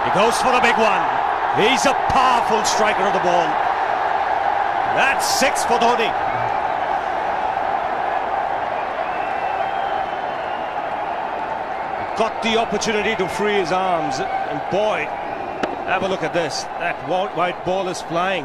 He goes for the big one. He's a powerful striker of the ball. That's 6 for Dhoni. Got the opportunity to free his arms, and boy, have a look at this. That white ball is flying.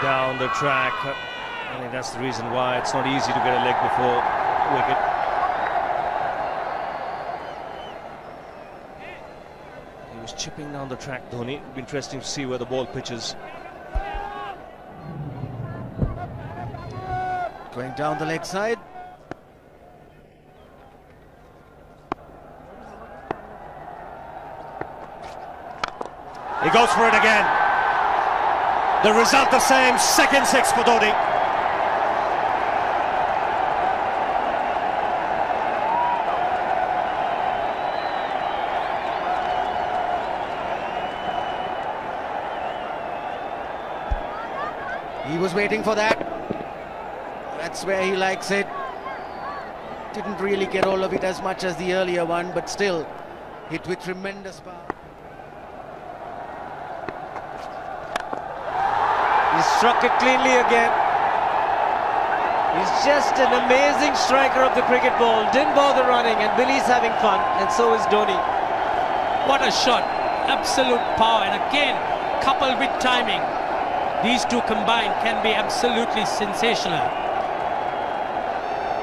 Down the track. I think that's the reason why it's not easy to get a leg before wicket. He was chipping down the track, Dhoni. It'll be interesting to see where the ball pitches. Going down the leg side. He goes for it again. The result the same, second 6 for Dhoni. He was waiting for that. That's where he likes it. Didn't really get all of it as much as the earlier one, but still hit with tremendous power. He struck it cleanly again. He's just an amazing striker of the cricket ball. Didn't bother running, and Billy's having fun, and so is Dhoni. What a shot. Absolute power, and again, coupled with timing. These two combined can be absolutely sensational.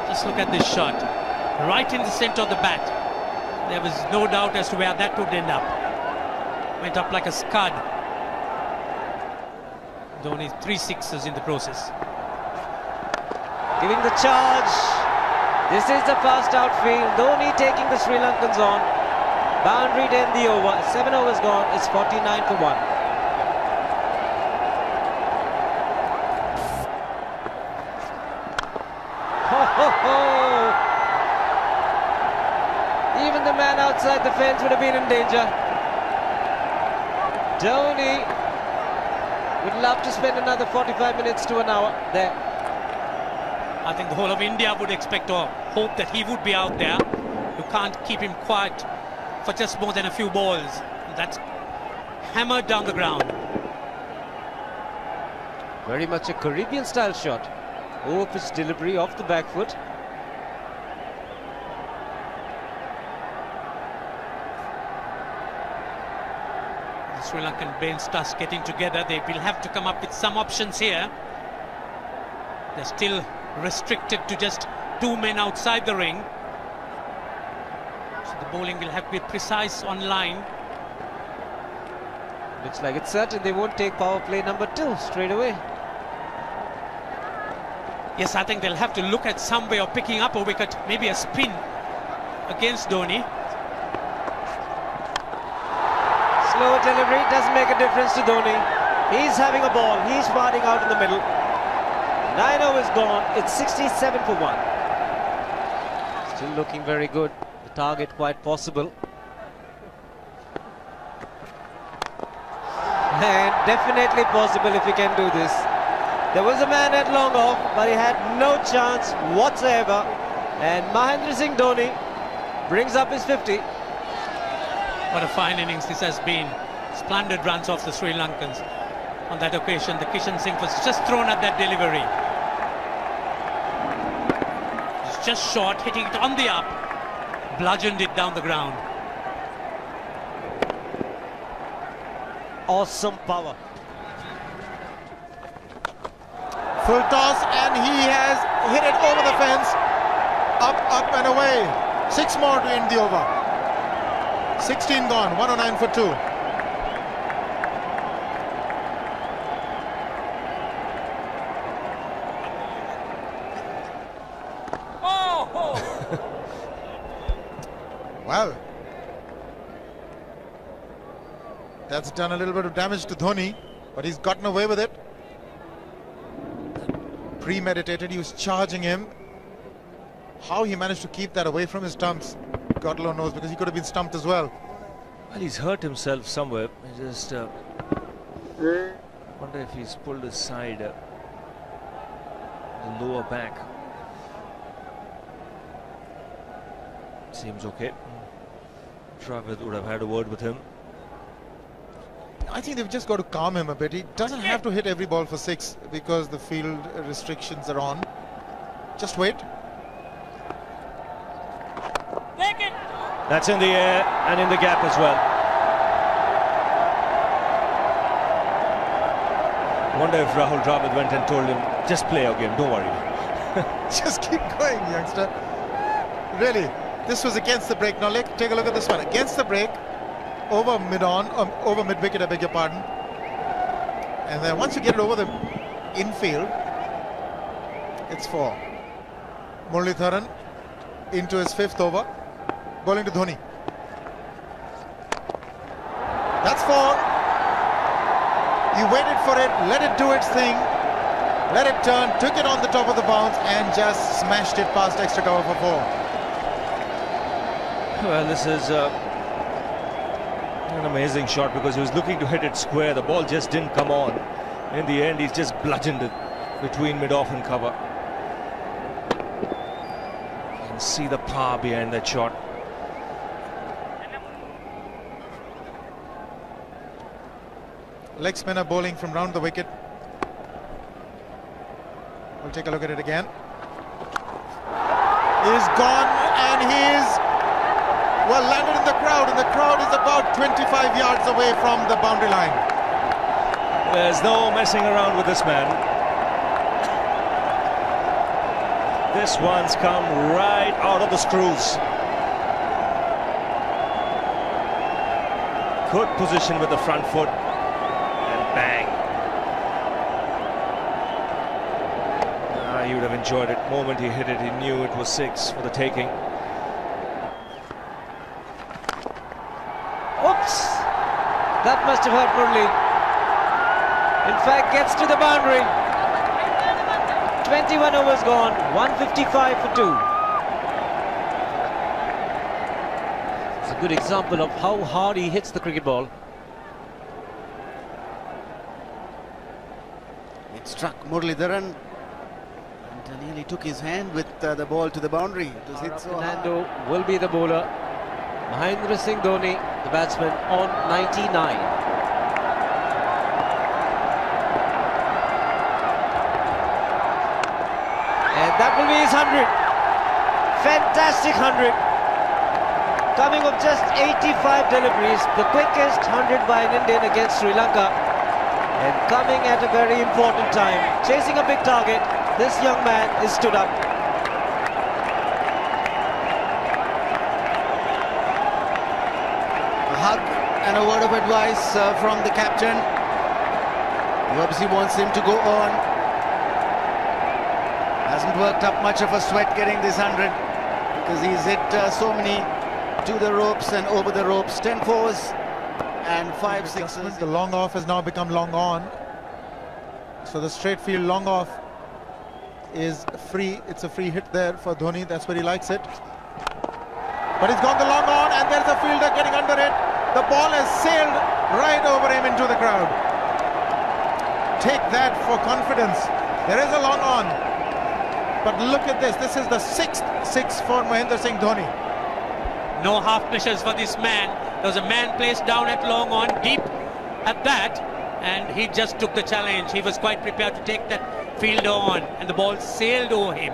Just look at this shot. Right in the center of the bat. There was no doubt as to where that would end up. Went up like a scud. Dhoni 3 sixes in the process. Giving the charge. This is the fast outfield. Dhoni taking the Sri Lankans on. Boundary to end the over. 7 overs gone. It's 49 for 1. Even the man outside the fence would have been in danger. Dhoni would love to spend another 45 minutes to an hour there. I think the whole of India would expect or hope that he would be out there. You can't keep him quiet for just more than a few balls. That's hammered down the ground. Very much a Caribbean style shot. Over pitch delivery off the back foot. The Sri Lankan bench starts getting together. They will have to come up with some options here. They're still restricted to just 2 men outside the ring. So the bowling will have to be precise on line. Looks like it's certain they won't take power play number 2 straight away. Yes, I think they'll have to look at some way of picking up a wicket, maybe a spin against Dhoni. Slow delivery doesn't make a difference to Dhoni. He's having a ball. He's batting out in the middle. 9 overs gone. It's 67 for 1. Still looking very good. The target quite possible. And definitely possible if he can do this. There was a man at long off, but he had no chance whatsoever. And Mahendra Singh Dhoni brings up his 50. What a fine innings this has been. Splendid runs off the Sri Lankans. On that occasion, the Kishan Singh was just thrown at that delivery. It's just short, hitting it on the up. Bludgeoned it down the ground. Awesome power. Full toss, and he has hit it over the fence. Up and away. 6 more to end the over. 16 gone, 109 for 2. Oh! Well, that's done a little bit of damage to Dhoni, but he's gotten away with it. Premeditated, he was charging him. How he managed to keep that away from his stumps, God alone knows, because he could have been stumped as well. Well, he's hurt himself somewhere. I just wonder if he's pulled his side, the lower back. Seems okay. Travis would have had a word with him. I think they've just got to calm him a bit. He doesn't have to hit every ball for 6 because the field restrictions are on. Just wait. That's in the air and in the gap as well. I wonder if Rahul Dravid went and told him, just play your game, don't worry. Just keep going, youngster. Really, this was against the break. Now take a look at this one. Against the break, over mid-wicket, I beg your pardon. And then once you get it over the infield, it's 4. Muralitharan into his 5th over, bowling to Dhoni. That's 4. He waited for it, let it do its thing, let it turn, took it on the top of the bounce and just smashed it past extra cover for 4. Well, this is an amazing shot because he was looking to hit it square. The ball just didn't come on. In the end, he's just bludgeoned it between mid-off and cover. You can see the power behind that shot. Leg spinner bowling from round the wicket. We'll take a look at it again. He's gone and he's landed in the crowd, and the crowd is about 25 yards away from the boundary line. There's no messing around with this man. This one's come right out of the screws. Good position with the front foot. Bang. He would have enjoyed it. The moment he hit it, he knew it was 6 for the taking. Oops! That must have hurt Murli. In fact, gets to the boundary. 21 overs gone, 155 for 2. It's a good example of how hard he hits the cricket ball. It struck Muralitharan and nearly took his hand with the ball to the boundary. It was hit so hard. Fernando will be the bowler. Mahendra Singh Dhoni, the batsman, on 99. And that will be his 100. Fantastic 100. Coming of just 85 deliveries, the quickest 100 by an Indian against Sri Lanka. And coming at a very important time, chasing a big target, this young man is stood up. A hug and a word of advice from the captain. He obviously wants him to go on. Hasn't worked up much of a sweat getting this 100 because he's hit so many to the ropes and over the ropes. 10 fours and 5 sixes. The long off has now become long on. So the straight field long off is free. It's a free hit there for Dhoni. That's where he likes it. But he's gone the long on and there's a fielder getting under it. The ball has sailed right over him into the crowd. Take that for confidence. There is a long on. But look at this. This is the 6th 6 for Mahendra Singh Dhoni. No half measures for this man. There was a man placed down at long on, deep at that, and he just took the challenge. He was quite prepared to take that fielder on, and the ball sailed over him.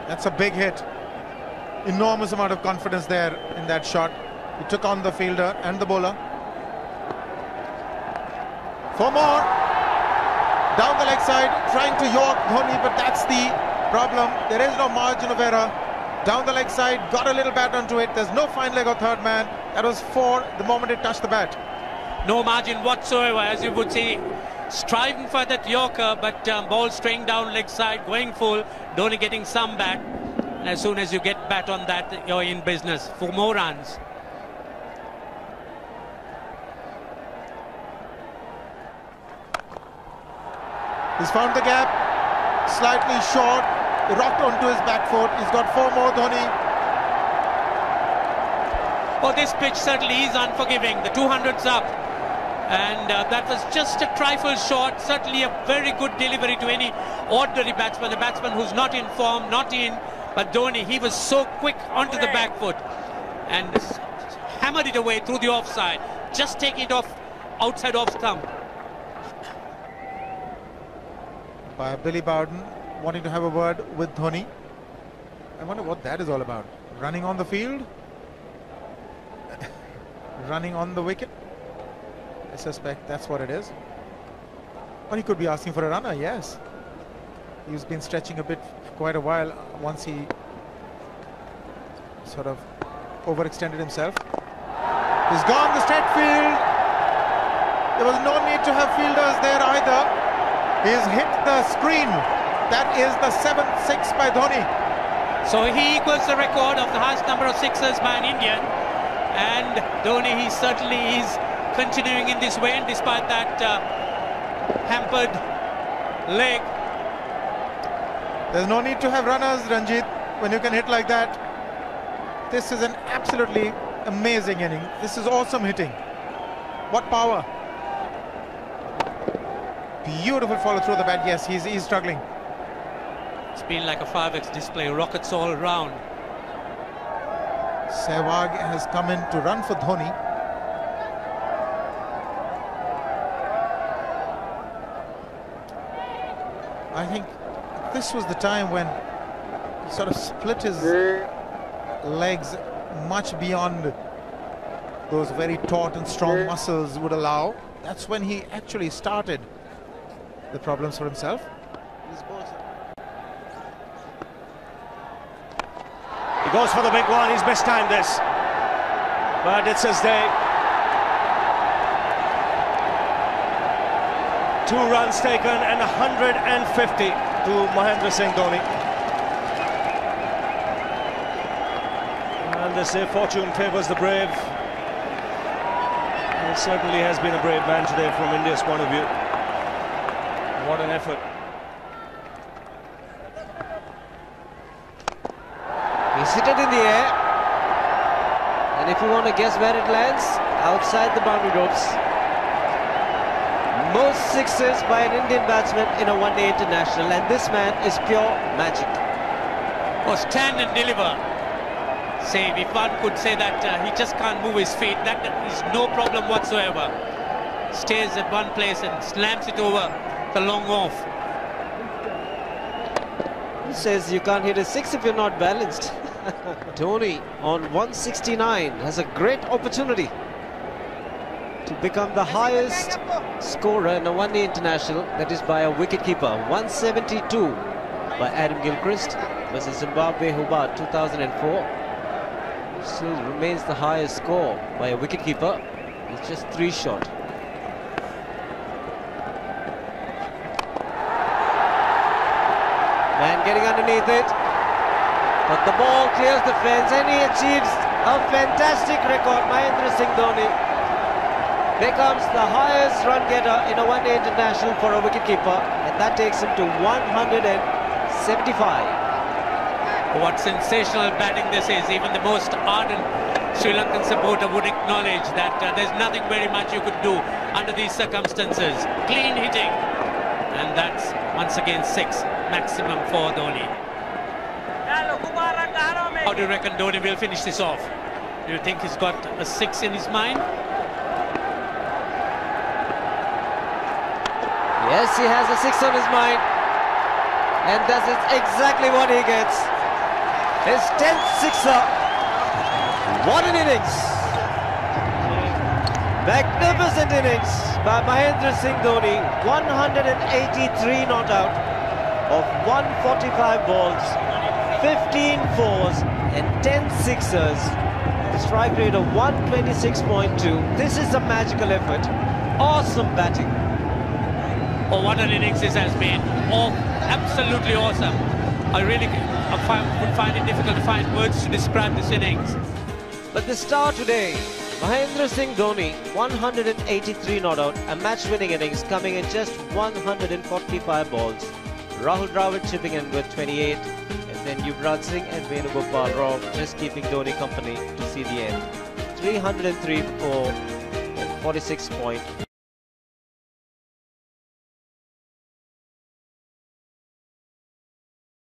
That's a big hit. Enormous amount of confidence there in that shot. He took on the fielder and the bowler. 4 more. Down the leg side, trying to york Dhoni, but that's the problem. There is no margin of error. Down the leg side, got a little bat onto it. There's no fine leg or third man. That was 4 the moment it touched the bat. No margin whatsoever, as you would say. Striving for that yorker, but ball straying down leg side, going full. Dhoni getting some bat. And as soon as you get bat on that, you're in business. 4 more runs. He's found the gap, slightly short, rocked onto his back foot. He's got 4 more, Dhoni. Oh, this pitch certainly is unforgiving. The 200's up. And that was just a trifle short. Certainly a very good delivery to any ordinary batsman. A batsman who's not in form, not in But Dhoni, he was so quick onto the back foot and hammered it away through the offside. Just taking it off outside off stump. By Billy Bowden wanting to have a word with Dhoni. I wonder what that is all about. Running on the field? Running on the wicket? I suspect that's what it is. Or he could be asking for a runner, yes. He's been stretching a bit for quite a while once he sort of overextended himself. He's gone the straight field. There was no need to have fielders there either. He's hit the screen. That is the 7th six by Dhoni. So he equals the record of the highest number of sixes by an Indian. And Dhoni, he certainly is continuing in this way, and despite that hampered leg. There's no need to have runners, Ranjit, when you can hit like that. This is an absolutely amazing inning. This is awesome hitting. What power. Beautiful follow through the bat. Yes, he's struggling. It's been like a 5x display, rockets all around. Sehwag has come in to run for Dhoni. I think this was the time when he sort of split his legs much beyond those very taut and strong muscles would allow. That's when he actually started the problems for himself. He goes for the big one. He's mistimed this, but it's his day. 2 runs taken and 150 to Mahendra Singh Dhoni. And they say fortune favours the brave. He certainly has been a brave man today from India's point of view. What an effort. He's hit it in the air. And if you want to guess where it lands, outside the boundary ropes. Most sixes by an Indian batsman in a one-day international, and this man is pure magic. Or stand and deliver. Say, if one could say that he just can't move his feet, that is no problem whatsoever. Stays at one place and slams it over the long off. He says you can't hit a six if you're not balanced. Dhoni on 169 has a great opportunity to become the highest scorer in a one-day international, that is by a wicketkeeper. 172 by Adam Gilchrist versus Zimbabwe Hobart 2004. Still remains the highest score by a wicketkeeper. It's just 3 short. Man getting underneath it, but the ball clears the fence and he achieves a fantastic record. Mahendra Singh Dhoni becomes the highest run getter in a one-day international for a wicketkeeper, and that takes him to 175. What sensational batting this is. Even the most ardent Sri Lankan supporter would acknowledge that there's nothing very much you could do under these circumstances. Clean hitting, and that's once again 6 maximum for Dhoni. How do you reckon Dhoni will finish this off? Do you think he's got a 6 in his mind? Yes, he has a 6 on his mind, and that is exactly what he gets. His 10th sixer. What an innings! Magnificent innings by Mahendra Singh Dhoni. 183 not out of 145 balls, 15 fours and 10 sixers. Strike rate of 126.2. This is a magical effort. Awesome batting. Oh, what an innings this has been. Oh, absolutely awesome. I really would find it difficult to find words to describe this innings. But the star today, Mahendra Singh Dhoni, 183 not out, a match-winning innings coming in just 145 balls. Rahul Dravid chipping in with 28, and then Yuvraj Singh and Venugopal Rao just keeping Dhoni company to see the end. 303 for 46 point.